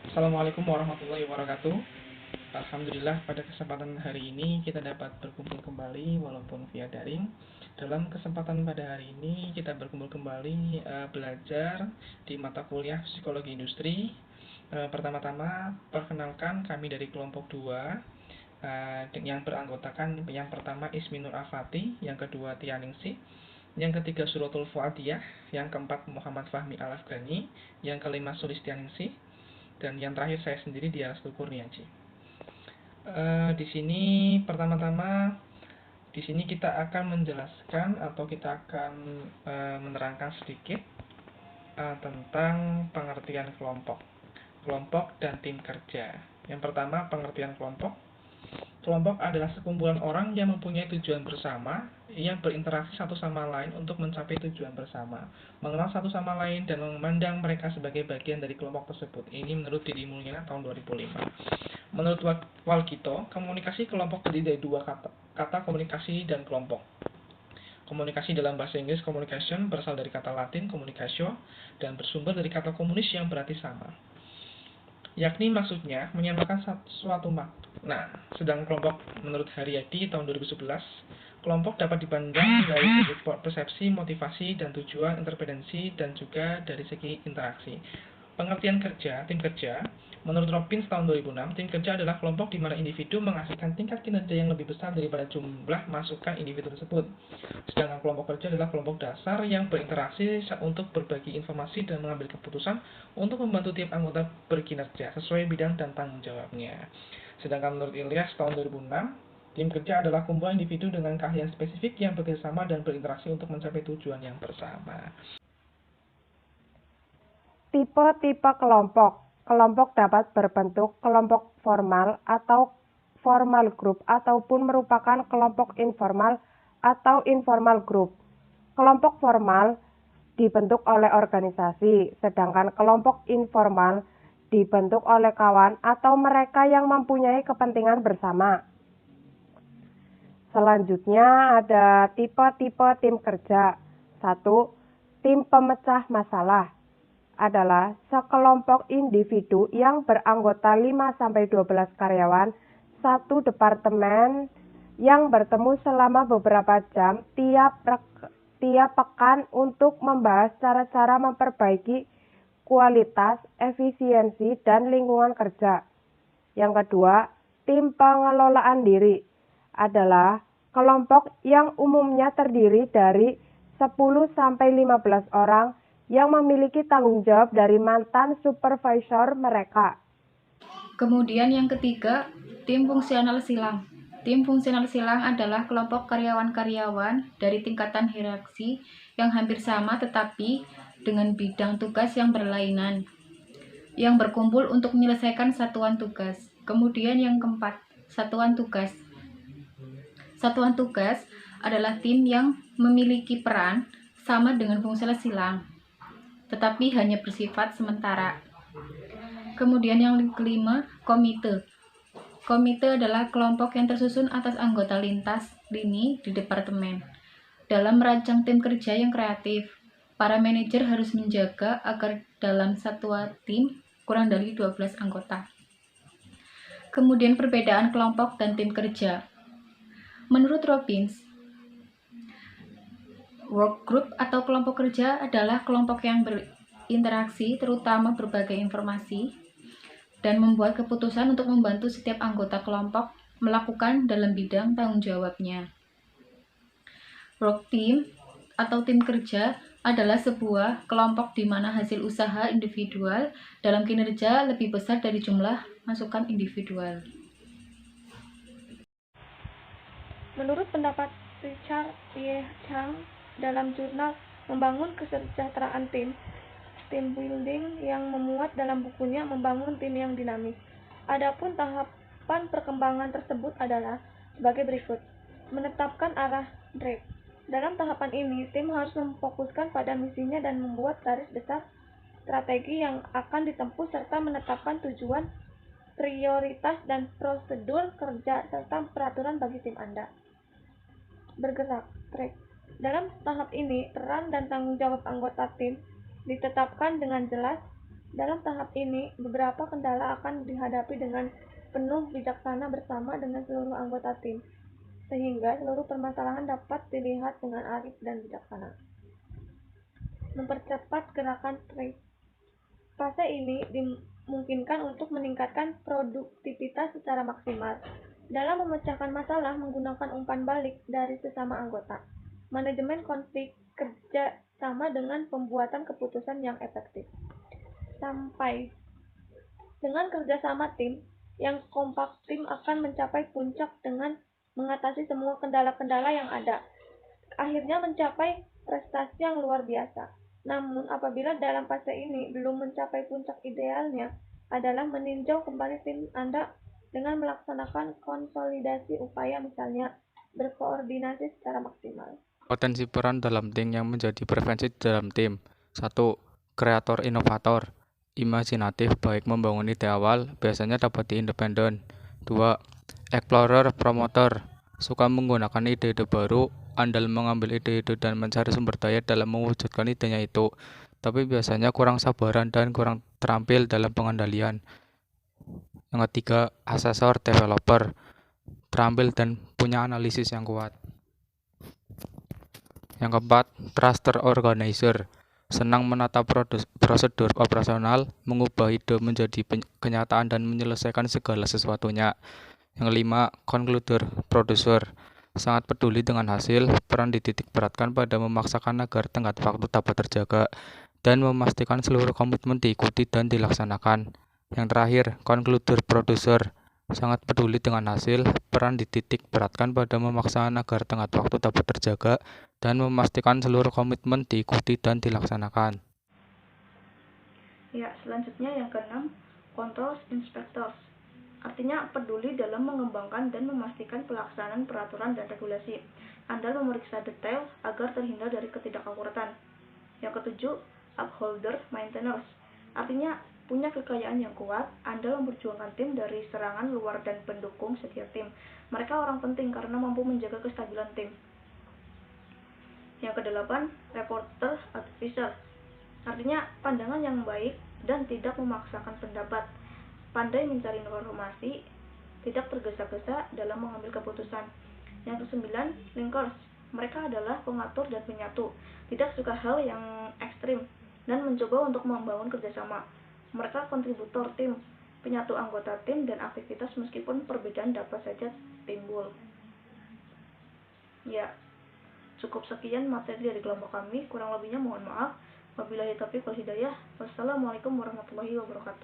Assalamualaikum warahmatullahi wabarakatuh. Alhamdulillah pada kesempatan hari ini kita dapat berkumpul kembali walaupun via daring. Dalam kesempatan pada hari ini kita berkumpul kembali belajar di mata kuliah Psikologi Industri. Pertama-tama perkenalkan kami dari kelompok 2 yang beranggotakan yang pertama Ismi Nur Afati, yang kedua Tianingsih, yang ketiga Suratul Fuadiyah, yang keempat Muhammad Fahmi Al-Afghani, yang kelima Sulistianingsih, dan yang terakhir saya sendiri Diastu Kurniaji. Di sini pertama-tama di sini kita akan menjelaskan atau kita akan menerangkan sedikit tentang pengertian kelompok dan tim kerja. Yang pertama, pengertian kelompok. Kelompok adalah sekumpulan orang yang mempunyai tujuan bersama, yang berinteraksi satu sama lain untuk mencapai tujuan bersama, mengenal satu sama lain, dan memandang mereka sebagai bagian dari kelompok tersebut. Ini menurut Didi Mulyana tahun 2005. Menurut Walkito, komunikasi kelompok terdiri dari dua kata komunikasi dan kelompok. Komunikasi dalam bahasa Inggris communication berasal dari kata Latin communicatio dan bersumber dari kata komunis yang berarti sama, yakni maksudnya menyamakan suatu makna. Sedang kelompok menurut Haryadi tahun 2011, kelompok dapat dipandang dari segi persepsi, motivasi, dan tujuan, intervensi, dan juga dari segi interaksi. Pengertian kerja, tim kerja. Menurut Robbins tahun 2006, tim kerja adalah kelompok di mana individu menghasilkan tingkat kinerja yang lebih besar daripada jumlah masukan individu tersebut. Sedangkan kelompok kerja adalah kelompok dasar yang berinteraksi untuk berbagi informasi dan mengambil keputusan untuk membantu tiap anggota berkinerja sesuai bidang dan tanggung jawabnya. Sedangkan menurut Ilyas tahun 2006, tim kerja adalah kumpulan individu dengan keahlian spesifik yang bekerjasama dan berinteraksi untuk mencapai tujuan yang bersama. Tipe-tipe kelompok. Kelompok dapat berbentuk kelompok formal atau formal group ataupun merupakan kelompok informal atau informal group. Kelompok formal dibentuk oleh organisasi, sedangkan kelompok informal dibentuk oleh kawan atau mereka yang mempunyai kepentingan bersama. Selanjutnya ada tipe-tipe tim kerja. 1. Tim pemecah masalah adalah sekelompok individu yang beranggota 5-12 karyawan satu departemen yang bertemu selama beberapa jam tiap pekan untuk membahas cara-cara memperbaiki kualitas, efisiensi, dan lingkungan kerja. Yang kedua, tim pengelolaan diri adalah kelompok yang umumnya terdiri dari 10-15 orang yang memiliki tanggung jawab dari mantan supervisor mereka. Kemudian yang ketiga, tim fungsional silang. Tim fungsional silang adalah kelompok karyawan-karyawan dari tingkatan hierarki yang hampir sama tetapi dengan bidang tugas yang berlainan, yang berkumpul untuk menyelesaikan satuan tugas. Kemudian yang keempat, satuan tugas. Satuan tugas adalah tim yang memiliki peran sama dengan fungsional silang, tetapi hanya bersifat sementara. Kemudian yang kelima, komite. Komite adalah kelompok yang tersusun atas anggota lintas lini di departemen. Dalam merancang tim kerja yang kreatif, para manajer harus menjaga agar dalam satu tim kurang dari 12 anggota. Kemudian perbedaan kelompok dan tim kerja. Menurut Robbins, work group atau kelompok kerja adalah kelompok yang berinteraksi, terutama berbagai informasi, dan membuat keputusan untuk membantu setiap anggota kelompok melakukan dalam bidang tanggung jawabnya. Work team atau tim kerja adalah sebuah kelompok di mana hasil usaha individual dalam kinerja lebih besar dari jumlah masukan individual. Menurut pendapat Richard Y. Chang dalam jurnal Membangun Kesejahteraan Tim Building yang memuat dalam bukunya Membangun Tim yang Dinamis. Adapun tahapan perkembangan tersebut adalah sebagai berikut. Menetapkan arah drive. Dalam tahapan ini, tim harus memfokuskan pada misinya dan membuat garis besar strategi yang akan ditempuh serta menetapkan tujuan, prioritas, dan prosedur kerja serta peraturan bagi tim Anda. Bergerak, track. Dalam tahap ini, peran dan tanggung jawab anggota tim ditetapkan dengan jelas Dalam tahap ini, beberapa kendala akan dihadapi dengan penuh bijaksana bersama dengan seluruh anggota tim, sehingga seluruh permasalahan dapat dilihat dengan arif dan bijaksana. Mempercepat gerakan trade. Fase ini dimungkinkan untuk meningkatkan produktivitas secara maksimal dalam memecahkan masalah menggunakan umpan balik dari sesama anggota. Manajemen konflik kerja sama dengan pembuatan keputusan yang efektif. Sampai dengan kerjasama tim yang kompak, tim akan mencapai puncak dengan mengatasi semua kendala-kendala yang ada. Akhirnya mencapai prestasi yang luar biasa. Namun apabila dalam fase ini belum mencapai puncak, idealnya adalah meninjau kembali tim Anda dengan melaksanakan konsolidasi upaya, misalnya berkoordinasi secara maksimal. Potensi peran dalam tim yang menjadi preferensi dalam tim. 1. Kreator inovator. Imajinatif baik membangun ide awal, biasanya dapat di independen. 2. Explorer promotor. Suka menggunakan ide-ide baru, andal mengambil ide-ide dan mencari sumber daya dalam mewujudkan idenya itu. Tapi biasanya kurang sabaran dan kurang terampil dalam pengendalian. Yang ketiga, asesor developer. Terampil dan punya analisis yang kuat. Yang keempat, truster organizer. Senang menata prosedur operasional, mengubah ide menjadi kenyataan dan menyelesaikan segala sesuatunya. Yang kelima, concluder producer. Sangat peduli dengan hasil, peran dititik beratkan pada memaksakan agar tenggat waktu dapat terjaga dan memastikan seluruh komitmen diikuti dan dilaksanakan. Yang terakhir, concluder producer. Sangat peduli dengan hasil, peran dititik beratkan pada memaksakan agar tenggat waktu dapat terjaga dan memastikan seluruh komitmen diikuti dan dilaksanakan. Ya, selanjutnya yang keenam, controls inspectors. Artinya peduli dalam mengembangkan dan memastikan pelaksanaan peraturan dan regulasi. Anda memeriksa detail agar terhindar dari ketidakakuratan. Yang ketujuh, upholder maintainers. Artinya punya kekayaan yang kuat, Anda memperjuangkan tim dari serangan luar dan pendukung setia tim. Mereka orang penting karena mampu menjaga kestabilan tim. Yang kedelapan, reporter advisor. Artinya pandangan yang baik dan tidak memaksakan pendapat. Pandai mencari informasi, tidak tergesa-gesa dalam mengambil keputusan. Yang kesembilan, linkers. Mereka adalah pengatur dan penyatu, tidak suka hal yang ekstrim, dan mencoba untuk membangun kerjasama. Mereka kontributor tim, penyatu anggota tim dan aktivitas meskipun perbedaan dapat saja timbul. Ya, cukup sekian materi dari kelompok kami, kurang lebihnya mohon maaf. Wabillahi taufiq wal hidayah. Wassalamualaikum warahmatullahi wabarakatuh.